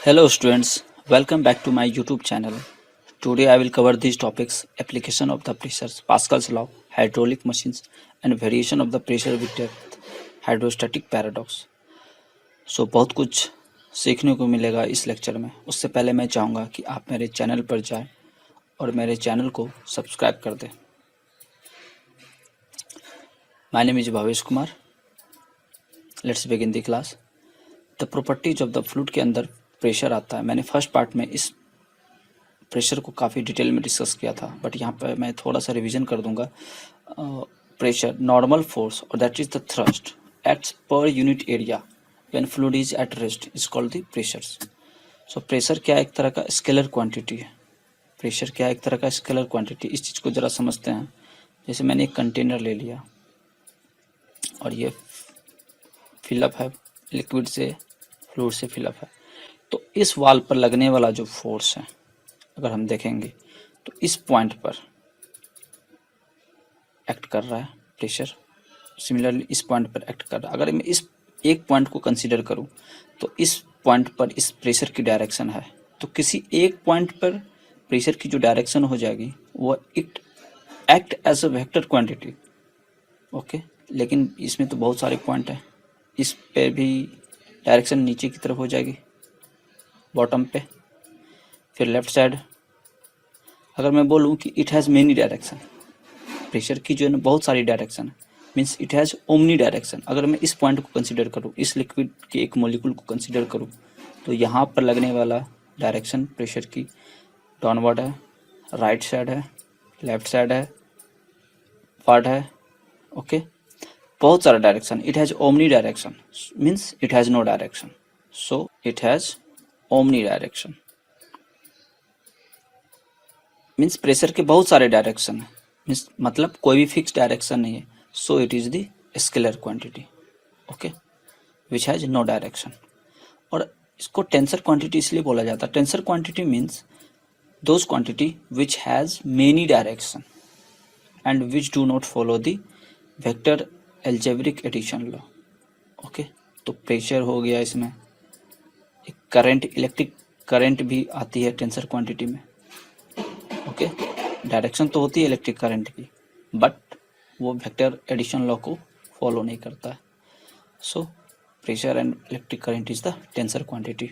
Hello students, welcome back to my YouTube channel. Today I will cover these topics: application of the pressures, Pascal's law, hydraulic machines and variation of the pressure with depth, hydrostatic paradox. बहुत कुछ सीखने को मिलेगा इस lecture में। उससे पहले मैं चाहूँगा कि आप मेरे चैनल पर जाएं और मेरे चैनल को सब्सक्राइब कर दें। My name is Bhavesh Kumar. Let's begin the class. The properties of the fluid के अंदर प्रेशर आता है। मैंने फर्स्ट पार्ट में इस प्रेशर को काफ़ी डिटेल में डिस्कस किया था, बट यहाँ पर मैं थोड़ा सा रिवीजन कर दूंगा। प्रेशर नॉर्मल फोर्स और that is the thrust acts per unit area when fluid is at rest is called the pressures. So pressure क्या एक तरह का स्केलर क्वांटिटी है। प्रेशर क्या एक तरह का स्केलर क्वांटिटी। इस चीज़ को ज़रा समझते हैं। जैसे मैंने एक कंटेनर ले लिया और ये फिलअप है, लिक्विड से फ्लूइड से फिलअप है, तो इस वाल पर लगने वाला जो फोर्स है अगर हम देखेंगे तो इस पॉइंट पर एक्ट कर रहा है प्रेशर। सिमिलरली इस पॉइंट पर एक्ट कर रहा है। अगर मैं इस एक पॉइंट को कंसीडर करूं तो इस पॉइंट पर इस प्रेशर की डायरेक्शन है, तो किसी एक पॉइंट पर प्रेशर की जो डायरेक्शन हो जाएगी वो it act as a vector quantity. Okay, लेकिन इसमें तो बहुत सारे पॉइंट हैं। इस पे भी डायरेक्शन नीचे की तरफ हो जाएगी, बॉटम पे। फिर लेफ्ट साइड अगर मैं बोलूँ कि it has many direction, pressure की जो है ना बहुत सारी डायरेक्शन है, means it has omni direction. अगर मैं इस पॉइंट को कंसीडर करूँ, इस लिक्विड के एक मॉलिक्यूल को कंसीडर करूँ, तो यहाँ पर लगने वाला डायरेक्शन प्रेशर की डाउनवर्ड है, राइट साइड है, लेफ्ट साइड है, फॉरवर्ड है। ओके, बहुत सारा direction. It has omni direction means it has no direction, so it has omni direction means pressure के बहुत सारे डायरेक्शन है, मीन्स मतलब कोई भी फिक्स डायरेक्शन नहीं है। So it is the scalar quantity, okay, which has no direction. और इसको टेंसर क्वांटिटी इसलिए बोला जाता है। Tensor quantity means those quantity which has many direction and which do not follow the vector algebraic addition law. Okay, तो pressure हो गया, इसमें एक करंट, इलेक्ट्रिक करंट भी आती है टेंसर क्वांटिटी में। ओके, डायरेक्शन तो होती है इलेक्ट्रिक करंट की, बट वो वेक्टर एडिशन लॉ को फॉलो नहीं करता है। So pressure and electric current is the tensor quantity.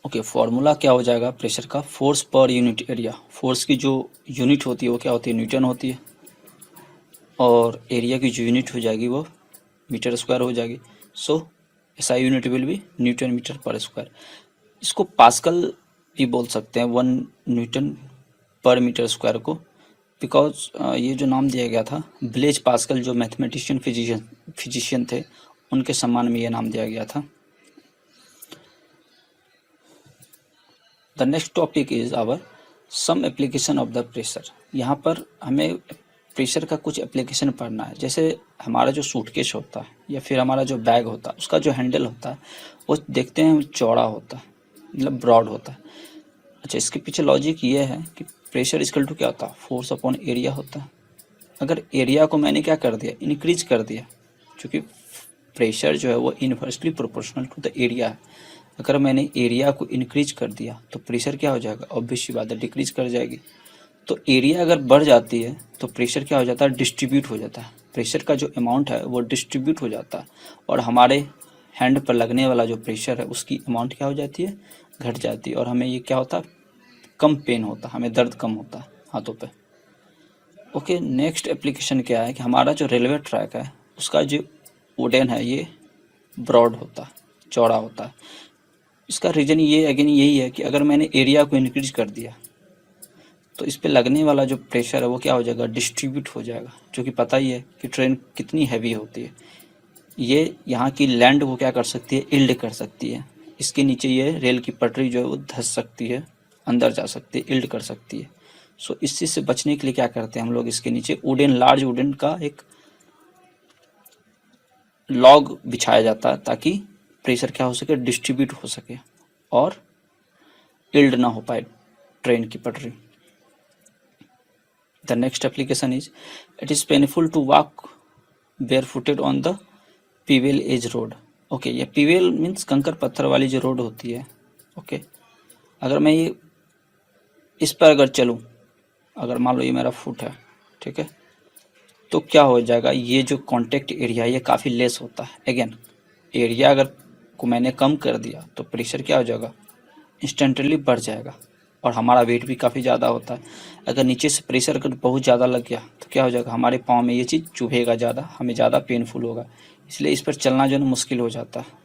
Okay, formula क्या हो जाएगा प्रेशर का? Force per unit area. Force की जो यूनिट होती है वो क्या होती है? न्यूटन होती है, और एरिया की जो यूनिट हो जाएगी वो मीटर स्क्वायर हो जाएगी। सो ऐसा unit will be newton meter per square. इसको पास्कल भी बोल सकते हैं, 1 न्यूटन पर मीटर स्क्वायर को, बिकॉज ये जो नाम दिया गया था ब्लेज पास्कल, जो मैथमेटिशियन फिजिशियन थे, उनके सम्मान में ये नाम दिया गया था। The next topic is our some application of the pressure. यहाँ पर हमें प्रेशर का कुछ एप्लीकेशन पढ़ना है। जैसे हमारा जो सूटकेस होता है या फिर हमारा जो बैग होता है, उसका जो हैंडल होता है वो देखते हैं चौड़ा होता है, मतलब ब्रॉड होता है। अच्छा, इसके पीछे लॉजिक ये है कि प्रेशर इक्वल टू क्या होता है? फोर्स अपॉन एरिया होता है। अगर एरिया को मैंने क्या कर दिया? इंक्रीज कर दिया, क्योंकि प्रेशर जो है वो inversely proportional to the area है। अगर मैंने एरिया को इंक्रीज कर दिया तो प्रेशर क्या हो जाएगा? ऑब्वियस सी बात है, डिक्रीज कर जाएगी। तो एरिया अगर बढ़ जाती है तो प्रेशर क्या हो जाता है? डिस्ट्रीब्यूट हो जाता है। प्रेशर का जो अमाउंट है वो डिस्ट्रीब्यूट हो जाता है, और हमारे हैंड पर लगने वाला जो प्रेशर है उसकी अमाउंट क्या हो जाती है? घट जाती है, और हमें ये क्या होता है? कम पेन होता है, हमें दर्द कम होता है हाथों पे। ओके, नेक्स्ट एप्लीकेशन क्या है कि हमारा जो रेलवे ट्रैक है उसका जो वुडन है ये ब्रॉड होता है, चौड़ा होता है। इसका रीज़न ये अगेन यही है कि अगर मैंने एरिया को इंक्रीज कर दिया तो इस पे लगने वाला जो प्रेशर है वो क्या हो जाएगा? डिस्ट्रीब्यूट हो जाएगा, जो कि पता ही है कि ट्रेन कितनी हैवी होती है। ये यहाँ की लैंड वो क्या कर सकती है? इल्ड कर सकती है। इसके नीचे ये रेल की पटरी जो है वो धंस सकती है, अंदर जा सकती है, इल्ड कर सकती है। सो इस चीज़ से बचने के लिए क्या करते हैं हम लोग? इसके नीचे वुडन, लार्ज वुडन का एक लॉग बिछाया जाता है, ताकि प्रेशर क्या हो सके? डिस्ट्रीब्यूट हो सके और इल्ड ना हो पाए ट्रेन की पटरी। The next application is, it is painful to walk barefooted on the Pewell Edge Road. Okay, ये पीवेल मीन्स कंकर पत्थर वाली जो रोड होती है। ओके, अगर मैं ये इस पर अगर चलूँ, अगर मान लो ये मेरा फुट है, ठीक है, तो क्या हो जाएगा, ये जो कांटेक्ट एरिया ये काफ़ी लेस होता है। अगेन एरिया अगर को मैंने कम कर दिया तो प्रेशर क्या हो जाएगा, इंस्टेंटली बढ़ जाएगा, और हमारा वेट भी काफ़ी ज़्यादा होता है। अगर नीचे से प्रेशर अगर बहुत ज़्यादा लग गया तो क्या हो जाएगा, हमारे पाँव में ये चीज़ चुभेगा ज़्यादा, हमें ज़्यादा पेनफुल होगा, इसलिए इस पर चलना जो है ना मुश्किल हो जाता है।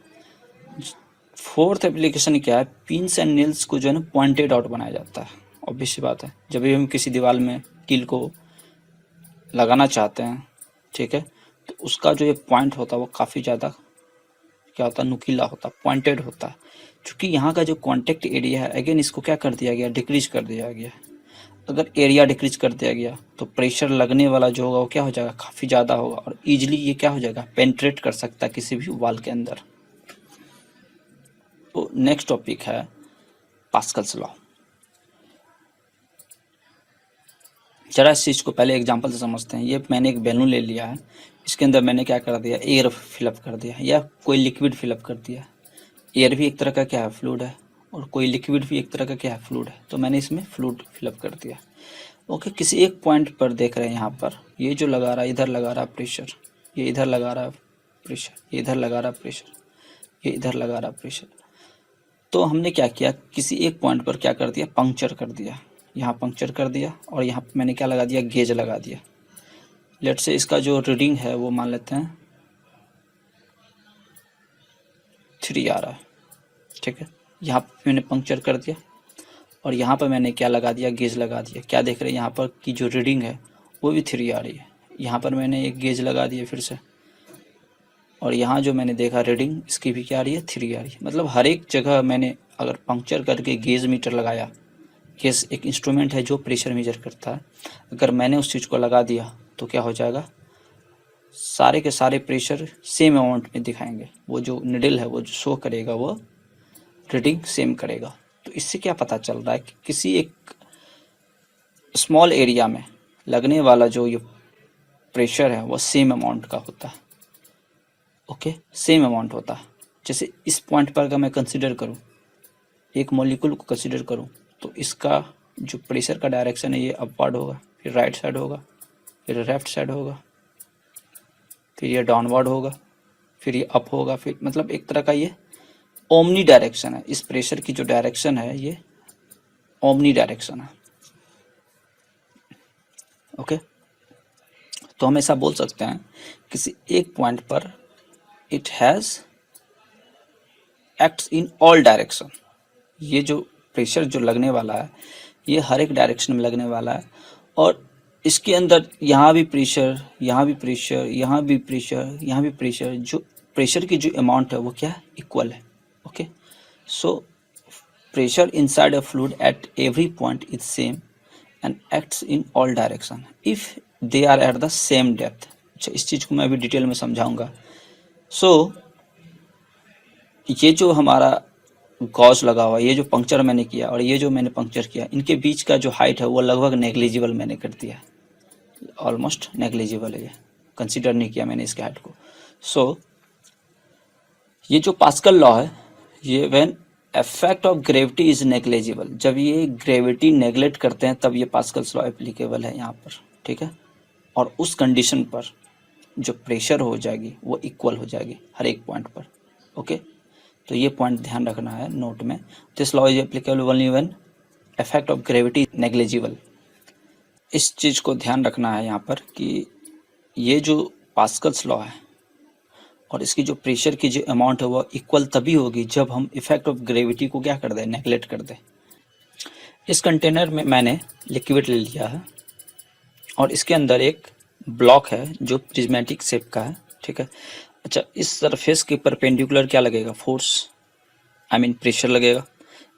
फोर्थ एप्लीकेशन क्या है, पिंस एंड नेल्स को जो है ना पॉइंटेड आउट बनाया जाता है। ऑब्वियस सी बात है, जब भी हम किसी दीवार में कील को लगाना चाहते हैं, ठीक है, तो उसका जो ये पॉइंट होता है वो काफ़ी ज़्यादा क्या होता है, नुकीला होता है, पॉइंटेड होता है। क्योंकि यहाँ का जो कॉन्टेक्ट एरिया है, अगेन इसको क्या कर दिया गया, डिक्रीज कर दिया गया। अगर एरिया डिक्रीज कर दिया गया तो प्रेशर लगने वाला जो होगा वो क्या हो जाएगा, काफ़ी ज़्यादा होगा, और ईजिली ये क्या हो जाएगा, पेंट्रेट कर सकता है किसी भी वॉल के अंदर। तो नेक्स्ट टॉपिक है पास्कल्स लॉ। जरा इस चीज़ को पहले एग्जांपल से समझते हैं। ये मैंने एक बैलून ले लिया है, इसके अंदर मैंने क्या कर दिया, एयर फिलअप कर दिया या कोई लिक्विड फिलअप कर दिया। एयर भी एक तरह का क्या है, फ्लूइड है, और कोई लिक्विड भी एक तरह का क्या है, फ्लूइड है, तो मैंने इसमें फ्लूइड फिलअप कर दिया। ओके, किसी एक पॉइंट पर देख रहे हैं, यहाँ पर ये जो लगा रहा है, इधर लगा रहा है प्रेशर, ये इधर लगा रहा है प्रेशर, ये इधर लगा रहा है प्रेशर, ये इधर लगा रहा है प्रेशर। तो हमने क्या किया, किसी एक पॉइंट पर क्या कर दिया, पंक्चर कर दिया, यहाँ पंक्चर कर दिया, और यहाँ पे मैंने क्या लगा दिया, गेज लगा दिया। लेट से इसका जो रीडिंग है वो मान लेते हैं 3 आ रहा है, ठीक है। यहाँ पे मैंने पंक्चर कर दिया, और यहाँ पर मैंने क्या लगा दिया, गेज लगा दिया। क्या देख रहे हैं, यहाँ पर की जो रीडिंग है वो भी 3 आ रही है। यहाँ पर मैंने एक गेज लगा दिया फिर से, और यहाँ जो मैंने देखा रीडिंग इसकी भी क्या आ रही है, 3 आ रही है। मतलब हर एक जगह मैंने अगर पंक्चर करके गेज मीटर लगाया, गेज एक इंस्ट्रूमेंट है जो प्रेशर मेजर करता है, अगर मैंने उस चीज़ को लगा दिया तो क्या हो जाएगा, सारे के सारे प्रेशर सेम अमाउंट में दिखाएंगे। वो जो निडल है वो जो शो करेगा वो रीडिंग सेम करेगा। तो इससे क्या पता चल रहा है कि किसी एक स्मॉल एरिया में लगने वाला जो ये प्रेशर है वो सेम अमाउंट का होता है। ओके, सेम अमाउंट होता है। जैसे इस पॉइंट पर अगर मैं कंसिडर करूँ, एक मॉलिक्यूल को कंसिडर करूँ, तो इसका जो प्रेशर का डायरेक्शन है ये अपवर्ड होगा, फिर राइट साइड होगा, फिर लेफ्ट साइड होगा, फिर ये डाउनवर्ड होगा, फिर ये अप होगा, फिर मतलब एक तरह का ये ओमनी डायरेक्शन है। इस प्रेशर की जो डायरेक्शन है ये ओमनी डायरेक्शन है। ओके, तो हम ऐसा बोल सकते हैं किसी एक पॉइंट पर it has acts in all direction. ये जो प्रेशर जो लगने वाला है ये हर एक डायरेक्शन में लगने वाला है, और इसके अंदर यहाँ भी प्रेशर, यहाँ भी प्रेशर, यहाँ भी प्रेशर, यहाँ भी प्रेशर, जो प्रेशर की जो अमाउंट है वो क्या है, इक्वल है। Okay, so pressure inside a fluid at every point is same and acts in all direction if they are at the same depth. अच्छा, इस चीज़ को मैं अभी डिटेल में समझाऊंगा। सो ये जो हमारा गॉज लगा हुआ, ये जो पंक्चर मैंने किया और ये जो मैंने पंक्चर किया, इनके बीच का जो हाइट है वो लगभग नेग्लिजिबल मैंने कर दिया, ऑलमोस्ट नेग्लिजिबल है, ये कंसिडर नहीं किया मैंने इसके हाइट को। सो ये जो पास्कल लॉ है, ये when effect of gravity is negligible, जब ये ग्रेविटी नेग्लेक्ट करते हैं तब ये पास्कल्स लॉ एप्लीकेबल है यहाँ पर, ठीक है। और उस कंडीशन पर जो प्रेशर हो जाएगी वो इक्वल हो जाएगी हर एक पॉइंट पर। ओके, तो ये पॉइंट ध्यान रखना है नोट में। This law is applicable only when effect of gravity negligible. इस चीज़ को ध्यान रखना है यहाँ पर कि ये जो पास्कल्स लॉ है और इसकी जो प्रेशर की जो अमाउंट है वो इक्वल तभी होगी जब हम इफेक्ट ऑफ ग्रेविटी को क्या कर दें, नेग्लेक्ट कर दें। इस कंटेनर में मैंने लिक्विड ले लिया है और इसके अंदर एक ब्लॉक है जो प्रिज्मेटिक शेप का है, ठीक है। अच्छा, इस सरफेस के परपेंडिकुलर क्या लगेगा, फोर्स, आई मीन प्रेशर लगेगा।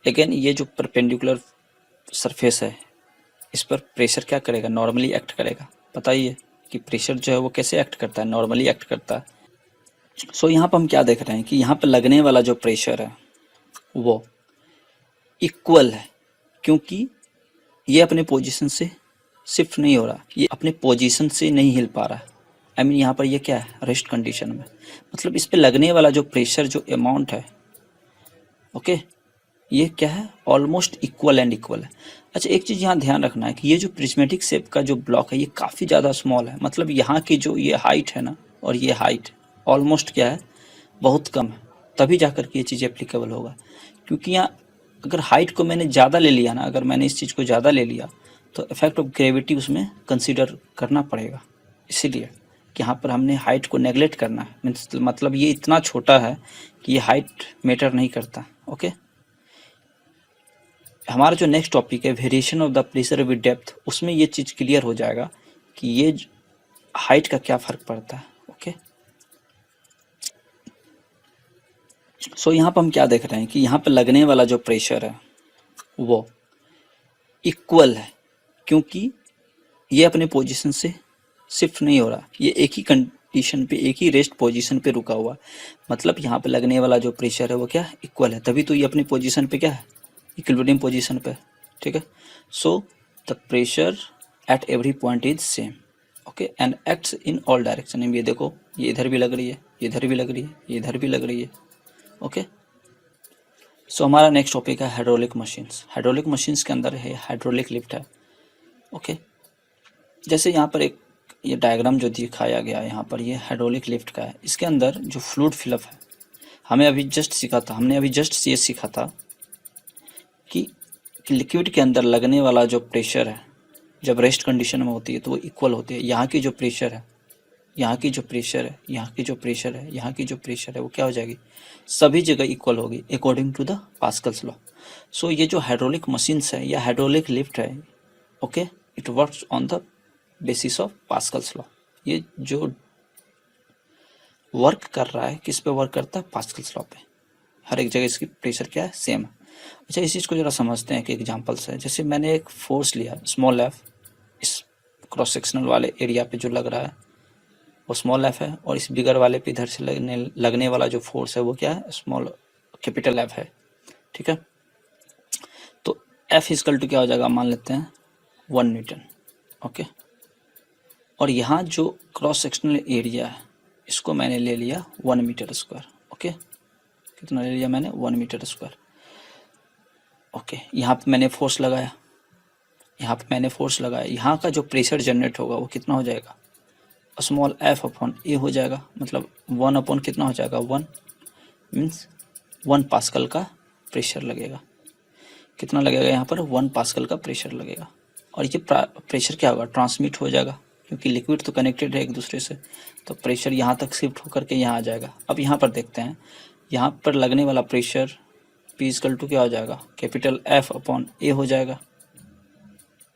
लेकिन ये जो परपेंडिकुलर सरफेस है इस पर प्रेशर क्या करेगा, नॉर्मली एक्ट करेगा। पता ही है कि प्रेशर जो है वो कैसे एक्ट करता है, नॉर्मली एक्ट करता है। सो यहाँ पर हम क्या देख रहे हैं कि यहाँ पर लगने वाला जो प्रेशर है वो इक्वल है, क्योंकि ये अपने पोजीशन से शिफ्ट नहीं हो रहा, ये अपने पोजीशन से नहीं हिल पा रहा है। आई मीन यहाँ पर ये क्या है, रेस्ट कंडीशन में, मतलब इस पे लगने वाला जो प्रेशर जो अमाउंट है, ओके, ये क्या है, ऑलमोस्ट इक्वल एंड इक्वल है। अच्छा, एक चीज़ यहाँ ध्यान रखना है कि ये जो प्रिज्मेटिक शेप का जो ब्लॉक है ये काफ़ी ज़्यादा स्मॉल है, मतलब यहाँ की जो ये हाइट है ना और ये हाइट ऑलमोस्ट क्या है, बहुत कम है, तभी जाकर के ये चीज़ एप्लीकेबल होगा। क्योंकि यहाँ अगर हाइट को मैंने ज़्यादा ले लिया ना, अगर मैंने इस चीज़ को ज़्यादा ले लिया तो इफेक्ट ऑफ ग्रेविटी उसमें कंसिडर करना पड़ेगा, इसीलिए कि यहाँ पर हमने हाइट को नेगलेक्ट करना है, मीन्स मतलब ये इतना छोटा है कि ये हाइट मैटर नहीं करता। ओके, हमारा जो नेक्स्ट टॉपिक है variation of the pressure with depth, उसमें ये चीज़ क्लियर हो जाएगा कि ये हाइट का क्या फ़र्क पड़ता है। ओके, सो यहाँ पर हम क्या देख रहे हैं कि यहाँ पर लगने वाला जो प्रेशर है वो इक्वल है, क्योंकि ये अपने पोजीशन से शिफ्ट नहीं हो रहा, ये एक ही कंडीशन पे, एक ही रेस्ट पोजीशन पे रुका हुआ, मतलब यहाँ पे लगने वाला जो प्रेशर है वो क्या है, इक्वल है, तभी तो ये अपनी पोजीशन पे क्या है, इक्विलिब्रियम पोजीशन पे। ठीक है, so the pressure at every point is same, okay, and acts in all direction. ये देखो, ये इधर भी लग रही है, ये इधर भी लग रही है, ये इधर भी लग रही है। ओके, सो हमारा नेक्स्ट टॉपिक है हाइड्रोलिक मशीन्स। हाइड्रोलिक मशीन्स के अंदर है हाइड्रोलिक लिफ्ट है। ओके, जैसे यहाँ पर एक ये डायग्राम जो दिखाया गया है यहाँ पर, ये हाइड्रोलिक लिफ्ट का है। इसके अंदर जो फ्लूइड फिलअप है, हमने अभी जस्ट ये सीखा था कि लिक्विड के अंदर लगने वाला जो प्रेशर है जब रेस्ट कंडीशन में होती है तो वो इक्वल होती है। यहाँ की जो प्रेशर है, यहाँ की जो प्रेशर है, यहाँ की जो प्रेशर है, यहाँ की जो प्रेशर है, वो क्या हो जाएगी, सभी जगह इक्वल होगी according to the Pascal's law. So ये जो हाइड्रोलिक मशीन्स है या हाइड्रोलिक लिफ्ट है, okay, it works on the basis of Pascal's law. ये जो वर्क कर रहा है किस पे वर्क करता है, पास्कल्स लॉ पे। हर एक जगह इसकी प्रेशर क्या है, सेम है। अच्छा, इस चीज़ को जरा समझते हैं कि एग्जांपल्स है। जैसे मैंने एक फोर्स लिया स्मॉल एफ, इस क्रॉस सेक्शनल वाले एरिया पे जो लग रहा है वो स्मॉल एफ है, और इस बिगर वाले पे इधर से लगने वाला जो फोर्स है वो क्या है, स्मॉल कैपिटल एफ है। ठीक है, तो एफ इक्वल टू क्या हो जाएगा, मान लेते हैं 1 न्यूटन। ओके, और यहाँ जो क्रॉस सेक्शनल एरिया है इसको मैंने ले लिया 1 मीटर स्क्वायर। ओके, कितना ले लिया मैंने, 1 मीटर स्क्वायर। ओके, यहाँ पे मैंने फोर्स लगाया, यहाँ का जो प्रेशर जनरेट होगा वो कितना हो जाएगा, स्मॉल एफ अपॉन ए हो जाएगा, मतलब 1 अपॉन कितना हो जाएगा, 1 मीन्स 1 पास्कल का प्रेशर लगेगा। कितना लगेगा यहाँ पर, 1 पास्कल का प्रेशर लगेगा। और ये प्रेशर क्या होगा, ट्रांसमिट हो जाएगा, क्योंकि लिक्विड तो कनेक्टेड है एक दूसरे से, तो प्रेशर यहाँ तक शिफ्ट होकर के यहाँ आ जाएगा। अब यहाँ पर देखते हैं, यहाँ पर लगने वाला प्रेशर P इक्वल टू क्या हो जाएगा, कैपिटल F अपॉन ए हो जाएगा।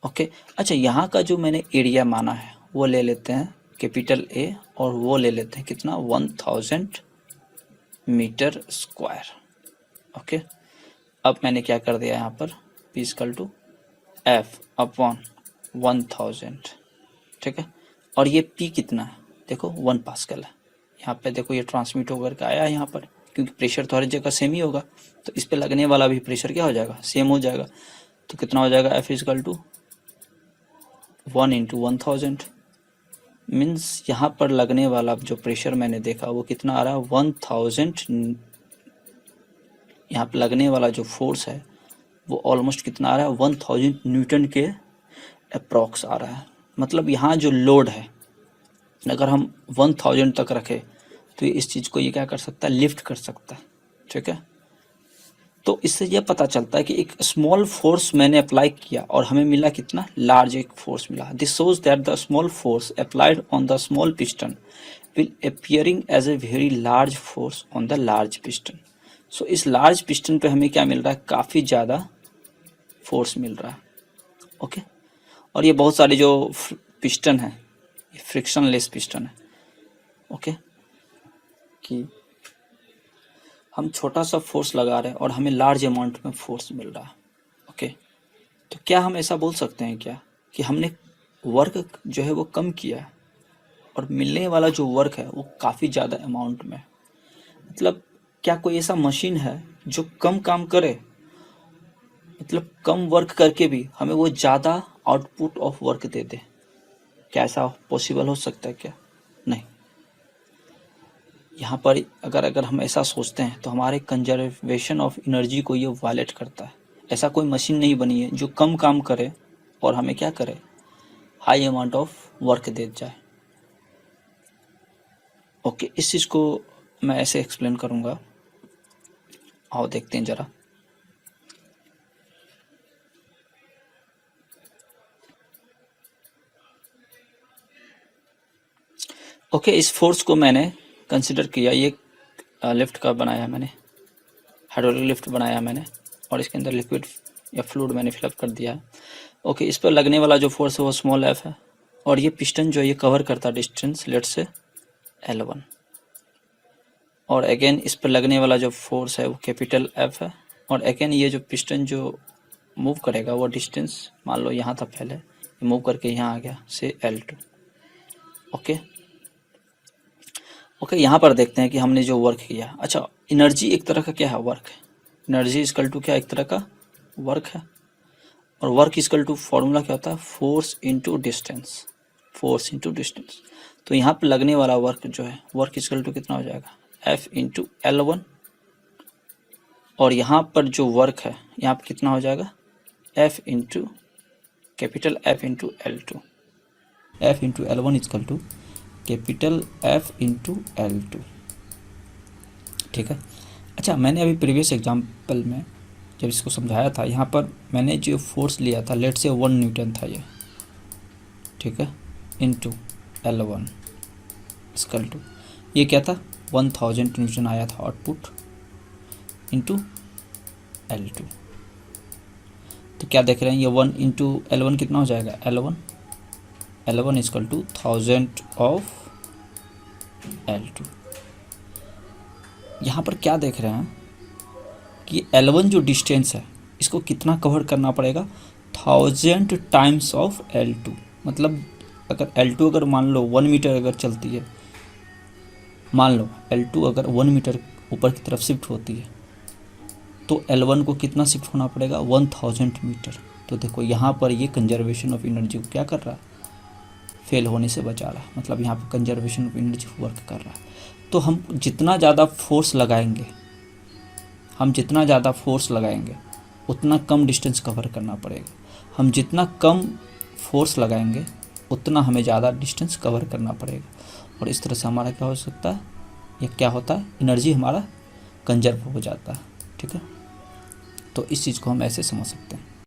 ओके, अच्छा, यहाँ का जो मैंने एरिया माना है वो ले लेते हैं कैपिटल ए, और वो ले लेते हैं कितना, 1000 मीटर स्क्वायर। ओके, अब मैंने क्या कर दिया यहाँ पर, P equal to F upon 1000। ठीक है, और ये P कितना है, देखो 1 पास्कल है। यहाँ पे देखो ये ट्रांसमिट होकर के आया है यहाँ पर, क्योंकि प्रेशर तो हर जगह सेम ही होगा, तो इस पे लगने वाला भी प्रेशर क्या हो जाएगा, सेम हो जाएगा। तो कितना हो जाएगा, F equal to 1 into 1000, means यहाँ पर लगने वाला जो प्रेशर मैंने देखा वो कितना आ रहा है, 1000। यहाँ पर लगने वाला जो फोर्स है वो ऑलमोस्ट कितना आ रहा है, 1000 न्यूटन के अप्रॉक्स आ रहा है। मतलब यहाँ जो लोड है अगर हम 1000 तक रखें तो इस चीज़ को ये क्या कर सकता है, लिफ्ट कर सकता है। ठीक है, तो इससे यह पता चलता है कि एक स्मॉल फोर्स मैंने अप्लाई किया और हमें मिला कितना, लार्ज एक फोर्स मिला। This shows that the small force applied on the small piston will appearing as a very large force on the large piston. So इस लार्ज पिस्टन पे हमें क्या मिल रहा है, काफ़ी ज़्यादा फोर्स मिल रहा है। ओके, और ये बहुत सारे जो पिस्टन है फ्रिक्शनलेस पिस्टन है। ओके, कि हम छोटा सा फोर्स लगा रहे हैं और हमें लार्ज अमाउंट में फोर्स मिल रहा है। ओके, तो क्या हम ऐसा बोल सकते हैं क्या कि हमने वर्क जो है वो कम किया है और मिलने वाला जो वर्क है वो काफ़ी ज़्यादा अमाउंट में, मतलब क्या कोई ऐसा मशीन है जो कम काम करे, मतलब कम वर्क करके भी हमें वो ज़्यादा आउटपुट ऑफ वर्क दे दे, क्या ऐसा पॉसिबल हो सकता है क्या, नहीं। यहाँ पर अगर हम ऐसा सोचते हैं तो हमारे कंजर्वेशन ऑफ एनर्जी को ये वायलेट करता है। ऐसा कोई मशीन नहीं बनी है जो कम काम करे और हमें क्या करे, हाई अमाउंट ऑफ वर्क दे जाए। ओके, इस चीज़ को मैं ऐसे एक्सप्लेन करूँगा, आओ देखते हैं ज़रा। ओके, इस फोर्स को मैंने कंसिडर किया, ये लिफ्ट का बनाया मैंने, हाइड्रोलिक लिफ्ट बनाया मैंने, और इसके अंदर लिक्विड या फ्लूइड मैंने फिलअप कर दिया है। ओके, इस पर लगने वाला जो फोर्स है वो स्मॉल एफ है, और ये पिस्टन जो ये कवर करता है डिस्टेंस लेट से L1, और अगेन इस पर लगने वाला जो फोर्स है वो कैपिटल एफ है, और अगेन ये जो पिस्टन जो मूव करेगा वो डिस्टेंस मान लो यहाँ था पहले, मूव करके यहाँ आ गया से L2। ओके ओके, यहाँ पर देखते हैं कि हमने जो वर्क किया। अच्छा, एनर्जी एक तरह का क्या है, वर्क है। एनर्जी इक्वल टू क्या, एक तरह का वर्क है, और वर्क इक्वल टू फॉर्मूला क्या होता है, force into distance, force into distance. तो यहाँ पर लगने वाला वर्क जो है, वर्क इक्वल टू कितना हो जाएगा, F इंटू L1, और यहाँ पर जो वर्क है यहाँ पर कितना हो जाएगा, F into capital F into L2, F into L1 equal to capital F into L2। ठीक है। अच्छा, मैंने अभी प्रीवियस एग्जाम्पल में जब इसको समझाया था, यहाँ पर मैंने जो फोर्स लिया था लेट से 1 न्यूटन था ये, ठीक है, इंटू L1 इक्वल टू, ये क्या था, 1000 न्यूटन आया था आउटपुट, इंटू L2। तो क्या देख रहे हैं, ये 1 इंटू L1 कितना हो जाएगा, L1 equal to 1000 of L2। यहाँ पर क्या देख रहे हैं कि L1 जो डिस्टेंस है इसको कितना कवर करना पड़ेगा, 1000 टाइम्स ऑफ L2। मतलब अगर L2 अगर मान लो 1 मीटर अगर चलती है, मान लो L2 अगर 1 मीटर ऊपर की तरफ शिफ्ट होती है, तो L1 को कितना शिफ्ट होना पड़ेगा, 1000 मीटर। तो देखो यहाँ पर ये कंजर्वेशन ऑफ एनर्जी को क्या कर रहा है, फेल होने से बचा रहा है। मतलब यहाँ पर कंजर्वेशन ऑफ एनर्जी वर्क कर रहा है। तो हम जितना ज़्यादा फोर्स लगाएंगे, उतना कम डिस्टेंस कवर करना पड़ेगा। हम जितना कम फोर्स लगाएंगे उतना हमें ज़्यादा डिस्टेंस कवर करना पड़ेगा, और इस तरह से हमारा क्या हो सकता है, या क्या होता है, एनर्जी हमारा कंजर्व हो जाता है। ठीक है, तो इस चीज़ को हम ऐसे समझ सकते हैं।